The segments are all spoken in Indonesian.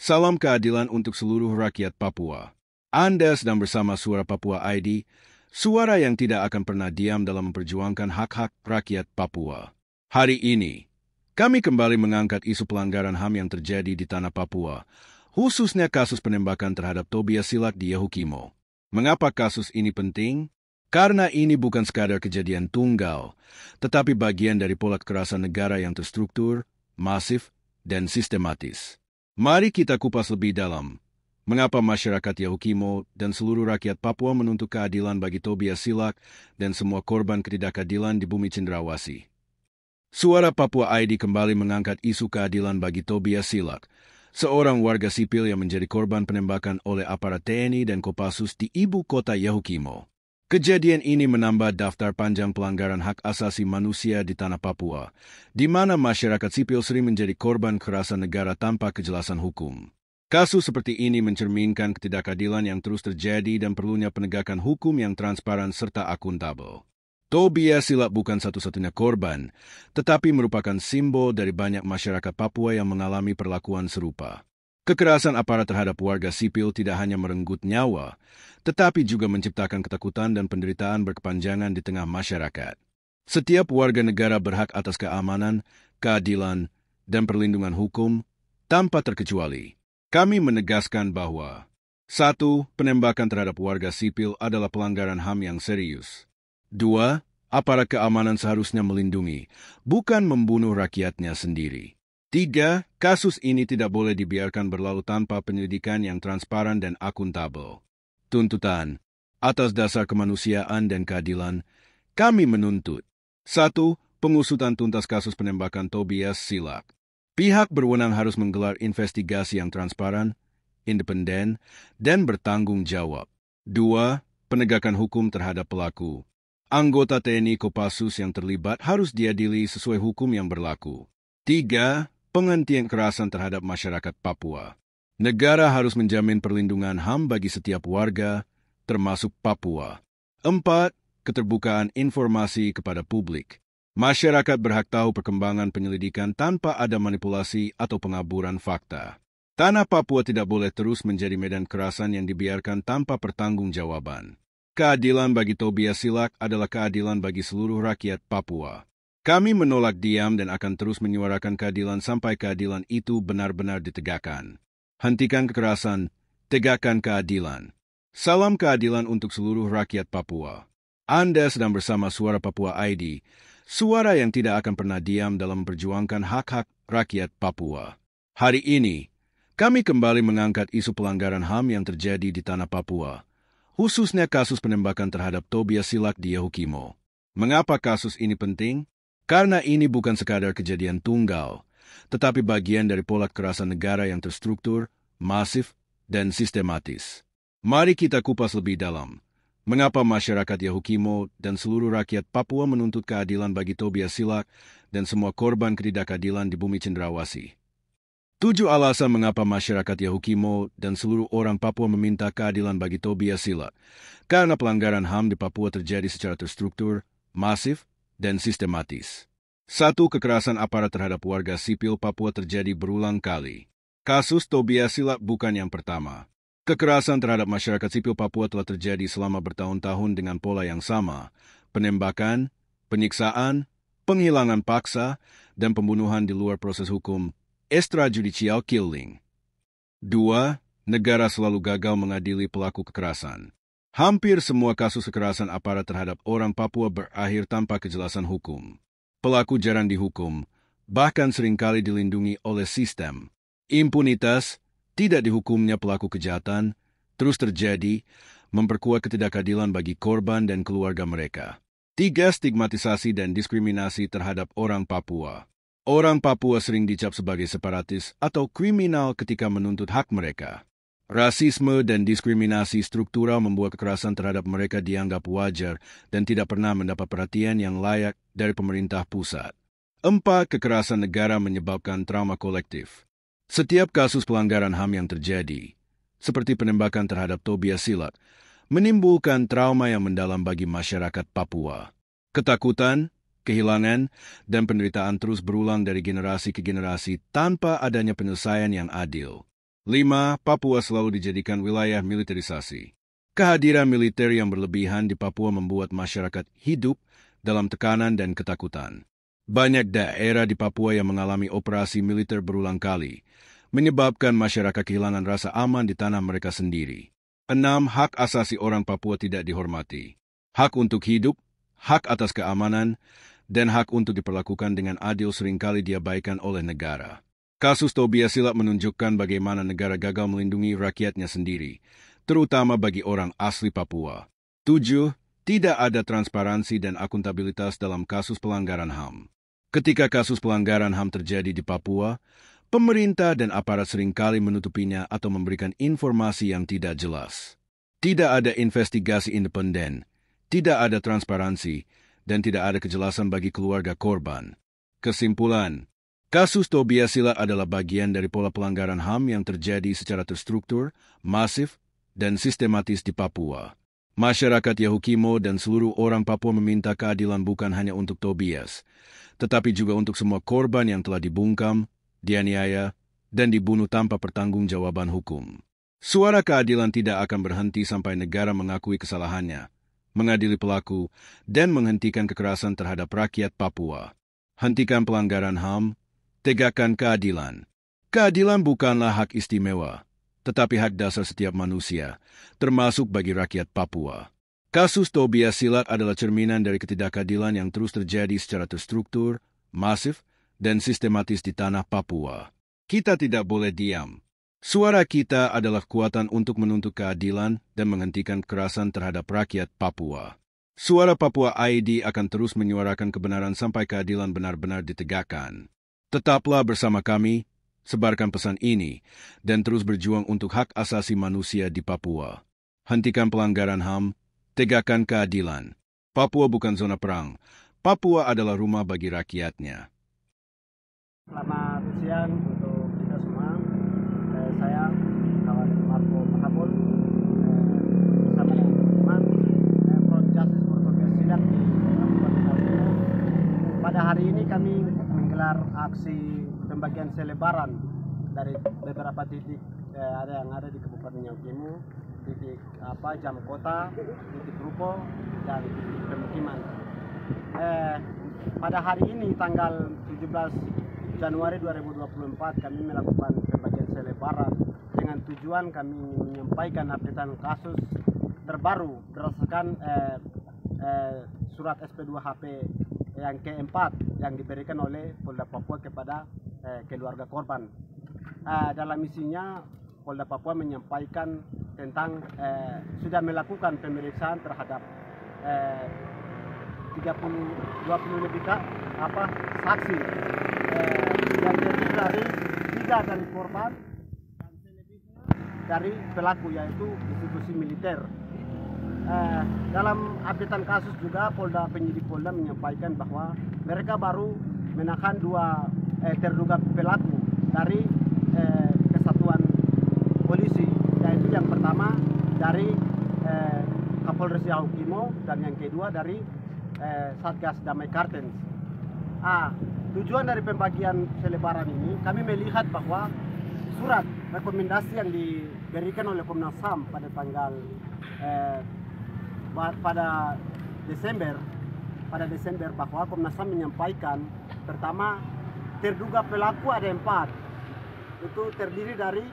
Salam keadilan untuk seluruh rakyat Papua. Anda sedang bersama Suara Papua ID, suara yang tidak akan pernah diam dalam memperjuangkan hak-hak rakyat Papua. Hari ini, kami kembali mengangkat isu pelanggaran HAM yang terjadi di tanah Papua, khususnya kasus penembakan terhadap Tobias Silak di Yahukimo. Mengapa kasus ini penting? Karena ini bukan sekadar kejadian tunggal, tetapi bagian dari pola kekerasan negara yang terstruktur, masif, dan sistematis. Mari kita kupas lebih dalam. Mengapa masyarakat Yahukimo dan seluruh rakyat Papua menuntut keadilan bagi Tobias Silak dan semua korban ketidakadilan di bumi cendrawasih? Suara Papua ID kembali mengangkat isu keadilan bagi Tobias Silak, seorang warga sipil yang menjadi korban penembakan oleh aparat TNI dan Kopassus di ibu kota Yahukimo. Kejadian ini menambah daftar panjang pelanggaran hak asasi manusia di tanah Papua, di mana masyarakat sipil sering menjadi korban kekerasan negara tanpa kejelasan hukum. Kasus seperti ini mencerminkan ketidakadilan yang terus terjadi dan perlunya penegakan hukum yang transparan serta akuntabel. Tobias Silak bukan satu-satunya korban, tetapi merupakan simbol dari banyak masyarakat Papua yang mengalami perlakuan serupa. Kekerasan aparat terhadap warga sipil tidak hanya merenggut nyawa, tetapi juga menciptakan ketakutan dan penderitaan berkepanjangan di tengah masyarakat. Setiap warga negara berhak atas keamanan, keadilan, dan perlindungan hukum tanpa terkecuali. Kami menegaskan bahwa 1. Penembakan terhadap warga sipil adalah pelanggaran HAM yang serius. 2. Aparat keamanan seharusnya melindungi, bukan membunuh rakyatnya sendiri. 3. Kasus ini tidak boleh dibiarkan berlalu tanpa penyelidikan yang transparan dan akuntabel. Tuntutan. Atas dasar kemanusiaan dan keadilan, kami menuntut 1. Pengusutan tuntas kasus penembakan Tobias Silak. Pihak berwenang harus menggelar investigasi yang transparan, independen, dan bertanggung jawab. 2. Penegakan hukum terhadap pelaku. Anggota TNI Kopassus yang terlibat harus diadili sesuai hukum yang berlaku. 3. Penghentian kekerasan terhadap masyarakat Papua. Negara harus menjamin perlindungan HAM bagi setiap warga, termasuk Papua. 4. Keterbukaan informasi kepada publik. Masyarakat berhak tahu perkembangan penyelidikan tanpa ada manipulasi atau pengaburan fakta. Tanah Papua tidak boleh terus menjadi medan kekerasan yang dibiarkan tanpa pertanggungjawaban. Keadilan bagi Tobias Silak adalah keadilan bagi seluruh rakyat Papua. Kami menolak diam dan akan terus menyuarakan keadilan sampai keadilan itu benar-benar ditegakkan. Hentikan kekerasan, tegakkan keadilan. Salam keadilan untuk seluruh rakyat Papua. Anda sedang bersama Suara Papua ID, suara yang tidak akan pernah diam dalam memperjuangkan hak-hak rakyat Papua. Hari ini, kami kembali mengangkat isu pelanggaran HAM yang terjadi di tanah Papua, khususnya kasus penembakan terhadap Tobias Silak di Yahukimo. Mengapa kasus ini penting? Karena ini bukan sekadar kejadian tunggal, tetapi bagian dari pola kekerasan negara yang terstruktur, masif, dan sistematis. Mari kita kupas lebih dalam. Mengapa masyarakat Yahukimo dan seluruh rakyat Papua menuntut keadilan bagi Tobias Silak dan semua korban ketidakadilan di bumi cendrawasih? 7 alasan mengapa masyarakat Yahukimo dan seluruh orang Papua meminta keadilan bagi Tobias Silak. Karena pelanggaran HAM di Papua terjadi secara terstruktur, masif, dan sistematis. 1. Kekerasan aparat terhadap warga sipil Papua terjadi berulang kali. Kasus Tobias Silak bukan yang pertama. Kekerasan terhadap masyarakat sipil Papua telah terjadi selama bertahun-tahun dengan pola yang sama, penembakan, penyiksaan, penghilangan paksa, dan pembunuhan di luar proses hukum, extrajudicial killing. 2. Negara selalu gagal mengadili pelaku kekerasan. Hampir semua kasus kekerasan aparat terhadap orang Papua berakhir tanpa kejelasan hukum. Pelaku jarang dihukum, bahkan seringkali dilindungi oleh sistem. Impunitas, tidak dihukumnya pelaku kejahatan, terus terjadi, memperkuat ketidakadilan bagi korban dan keluarga mereka. 3. Stigmatisasi dan diskriminasi terhadap orang Papua. Orang Papua sering dicap sebagai separatis atau kriminal ketika menuntut hak mereka. Rasisme dan diskriminasi struktural membuat kekerasan terhadap mereka dianggap wajar dan tidak pernah mendapat perhatian yang layak dari pemerintah pusat. 4. Kekerasan negara menyebabkan trauma kolektif. Setiap kasus pelanggaran HAM yang terjadi, seperti penembakan terhadap Tobias Silak, menimbulkan trauma yang mendalam bagi masyarakat Papua. Ketakutan, kehilangan, dan penderitaan terus berulang dari generasi ke generasi tanpa adanya penyelesaian yang adil. 5. Papua selalu dijadikan wilayah militerisasi. Kehadiran militer yang berlebihan di Papua membuat masyarakat hidup dalam tekanan dan ketakutan. Banyak daerah di Papua yang mengalami operasi militer berulang kali, menyebabkan masyarakat kehilangan rasa aman di tanah mereka sendiri. 6. Hak asasi orang Papua tidak dihormati. Hak untuk hidup, hak atas keamanan, dan hak untuk diperlakukan dengan adil seringkali diabaikan oleh negara. Kasus Tobias Silat menunjukkan bagaimana negara gagal melindungi rakyatnya sendiri, terutama bagi orang asli Papua. 7. Tidak ada transparansi dan akuntabilitas dalam kasus pelanggaran HAM. Ketika kasus pelanggaran HAM terjadi di Papua, pemerintah dan aparat seringkali menutupinya atau memberikan informasi yang tidak jelas. Tidak ada investigasi independen, tidak ada transparansi, dan tidak ada kejelasan bagi keluarga korban. Kesimpulan, kasus Tobias Silat adalah bagian dari pola pelanggaran HAM yang terjadi secara terstruktur, masif, dan sistematis di Papua. Masyarakat Yahukimo dan seluruh orang Papua meminta keadilan bukan hanya untuk Tobias, tetapi juga untuk semua korban yang telah dibungkam, dianiaya, dan dibunuh tanpa pertanggungjawaban hukum. Suara keadilan tidak akan berhenti sampai negara mengakui kesalahannya, mengadili pelaku, dan menghentikan kekerasan terhadap rakyat Papua. Hentikan pelanggaran HAM, tegakkan keadilan. Keadilan bukanlah hak istimewa, tetapi hak dasar setiap manusia, termasuk bagi rakyat Papua. Kasus Tobias Silat adalah cerminan dari ketidakadilan yang terus terjadi secara terstruktur, masif, dan sistematis di tanah Papua. Kita tidak boleh diam. Suara kita adalah kekuatan untuk menuntut keadilan dan menghentikan kekerasan terhadap rakyat Papua. Suara Papua ID akan terus menyuarakan kebenaran sampai keadilan benar-benar ditegakkan. Tetaplah bersama kami, sebarkan pesan ini, dan terus berjuang untuk hak asasi manusia di Papua. Hentikan pelanggaran HAM, tegakkan keadilan. Papua bukan zona perang. Papua adalah rumah bagi rakyatnya. Selamat siang untuk kita semua. Saya kawan Marco Mahabul bersama teman Front Justice for Tobias Silat di Kabupaten Yahukimo. Pada hari ini kami menggelar aksi pembagian selebaran dari beberapa titik yang ada di Kabupaten Yahukimo, titik jam kota, titik ruko, dan titik pemukiman. Pada hari ini tanggal 17 Januari 2024 kami melakukan pembagian selebaran dengan tujuan kami menyampaikan updatean kasus terbaru berdasarkan surat SP2HP yang keempat yang diberikan oleh Polda Papua kepada keluarga korban. Dalam isinya Polda Papua menyampaikan tentang sudah melakukan pemeriksaan terhadap 20 lebih saksi yang terdiri dari 3 dari korban dan selebihnya dari pelaku, yaitu institusi militer. Dalam updatean kasus juga penyidik Polda menyampaikan bahwa mereka baru menahan 2 terduga pelaku dari kesatuan polisi, yaitu yang pertama dari Kapolres Yahukimo dan yang kedua dari Satgas Damai Kartens. Tujuan dari pembagian selebaran ini, kami melihat bahwa surat rekomendasi yang diberikan oleh Komnas HAM pada tanggal pada Desember bahwa Komnas HAM menyampaikan pertama terduga pelaku ada 4, itu terdiri dari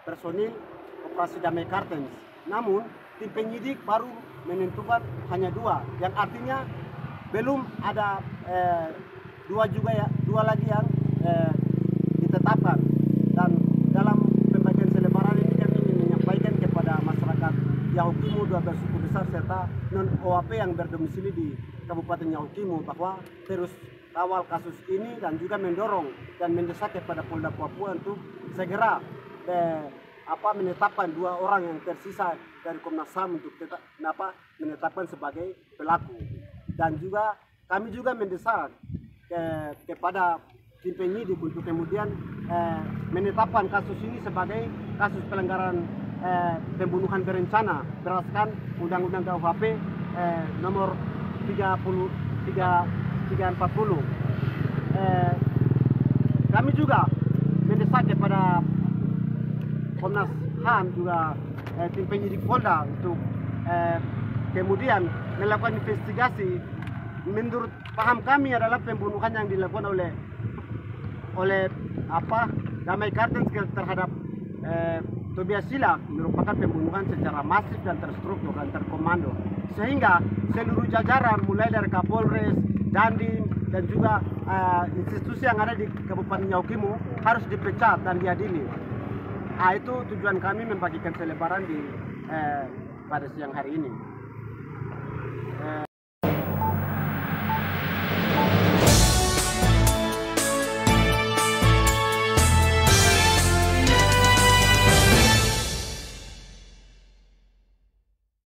personil operasi Damai Kartens. Namun tim penyidik baru menentukan hanya 2, yang artinya belum ada 2 lagi yang ditetapkan. Dan dalam pembagian selebaran ini kami ingin menyampaikan kepada masyarakat Yahukimo 12 suku besar serta non-OAP yang berdomisili di Kabupaten Yahukimo bahwa terus kawal kasus ini dan juga mendorong dan mendesak kepada Polda Papua untuk segera menetapkan 2 orang yang tersisa dari Komnas HAM untuk menetapkan sebagai pelaku. Dan juga kami juga mendesak kepada tim penyidik untuk kemudian menetapkan kasus ini sebagai kasus pelanggaran pembunuhan berencana berdasarkan Undang-Undang KUHP nomor 340. Kami juga mendesak mendesak kepada Komnas HAM juga tim penyidik Polda untuk kemudian melakukan investigasi. Menurut paham kami adalah pembunuhan yang dilakukan oleh Damai Kartens terhadap Tobias Sila merupakan pembunuhan secara masif dan terstruktur dan terkomando, sehingga seluruh jajaran mulai dari Kapolres, Dandim dan juga institusi yang ada di Kabupaten Yaukimo harus dipecat dan diadili. Itu tujuan kami membagikan selebaran pada siang hari ini.